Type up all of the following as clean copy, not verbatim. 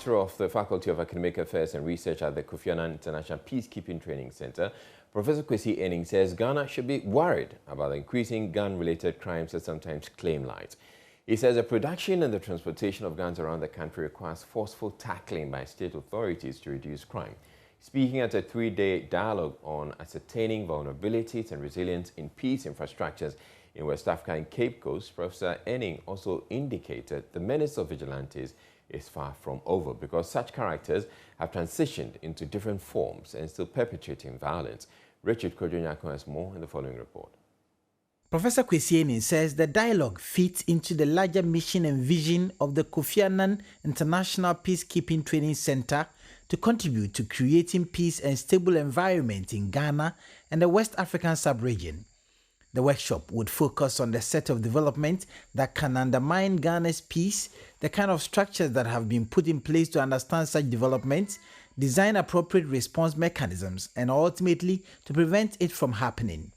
Director of the Faculty of Academic Affairs and Research at the Kofi Annan International Peacekeeping Training Center, Professor Aning says Ghana should be worried about the increasing gun-related crimes that sometimes claim lives. He says the production and the transportation of guns around the country requires forceful tackling by state authorities to reduce crime. Speaking at a three-day dialogue on ascertaining vulnerabilities and resilience in peace infrastructures in West Africa and Cape Coast, Professor Aning also indicated the menace of vigilantes is far from over because such characters have transitioned into different forms and still perpetrating violence. Richard Kodjonyako has more in the following report. Professor Aning says the dialogue fits into the larger mission and vision of the Kofi Annan International Peacekeeping Training Center to contribute to creating peace and stable environment in Ghana and the West African sub-region. The workshop would focus on the set of development that can undermine Ghana's peace, the kind of structures that have been put in place to understand such developments, design appropriate response mechanisms, and ultimately to prevent it from happening.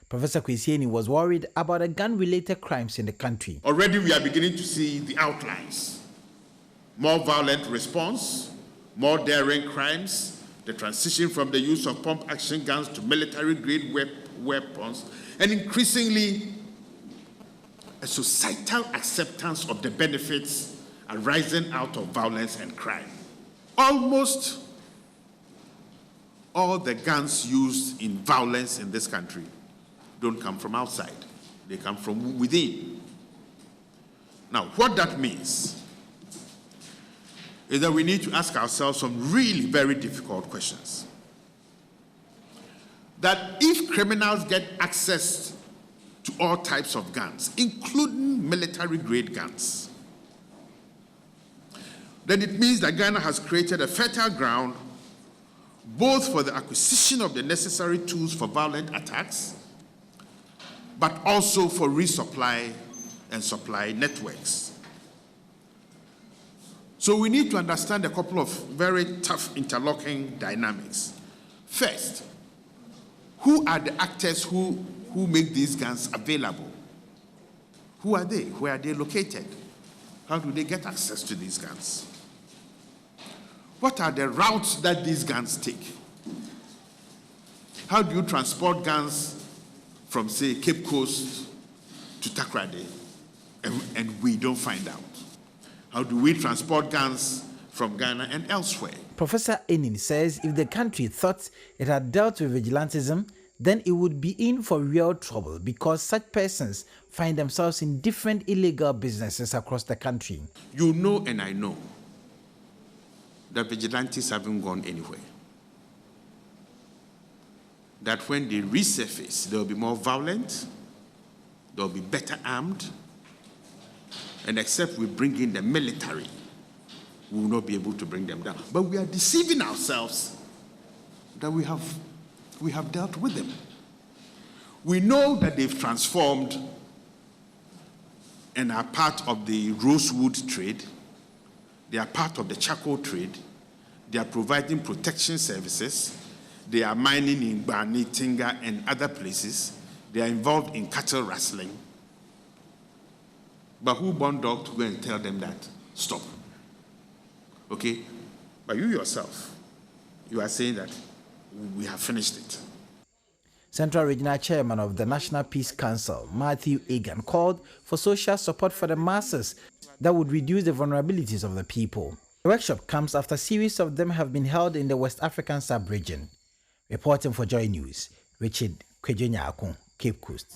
Professor Aning was worried about the gun-related crimes in the country. Already we are beginning to see the outlines. More violent response, more daring crimes, the transition from the use of pump-action guns to military-grade weapons, and increasingly a societal acceptance of the benefits arising out of violence and crime. Almost all the guns used in violence in this country don't come from outside. They come from within. Now, what that means is that we need to ask ourselves some really very difficult questions. That if criminals get access to all types of guns, including military-grade guns, then it means that Ghana has created a fertile ground both for the acquisition of the necessary tools for violent attacks, but also for resupply and supply networks. So we need to understand a couple of very tough interlocking dynamics. First, who are the actors who make these guns available? Who are they? Where are they located? How do they get access to these guns? What are the routes that these guns take? How do you transport guns from, say, Cape Coast to Takoradi, and we don't find out? How do we transport guns from Ghana and elsewhere? Professor Aning says if the country thought it had dealt with vigilantism, then it would be in for real trouble because such persons find themselves in different illegal businesses across the country. You know and I know that vigilantes haven't gone anywhere. That when they resurface, they'll be more violent, they'll be better armed, and except we bring in the military, we will not be able to bring them down. But we are deceiving ourselves that we have dealt with them. We know that they've transformed and are part of the rosewood trade. They are part of the charcoal trade. They are providing protection services. They are mining in Bani, Tinga, and other places. They are involved in cattle rustling. But who born dog to go and tell them that? Stop. Okay? But you yourself, you are saying that we have finished it. Central Regional Chairman of the National Peace Council, Matthew Egan, called for social support for the masses that would reduce the vulnerabilities of the people. The workshop comes after a series of them have been held in the West African sub-region. Reporting for Joy News, Richard Kodjonyako, Cape Coast.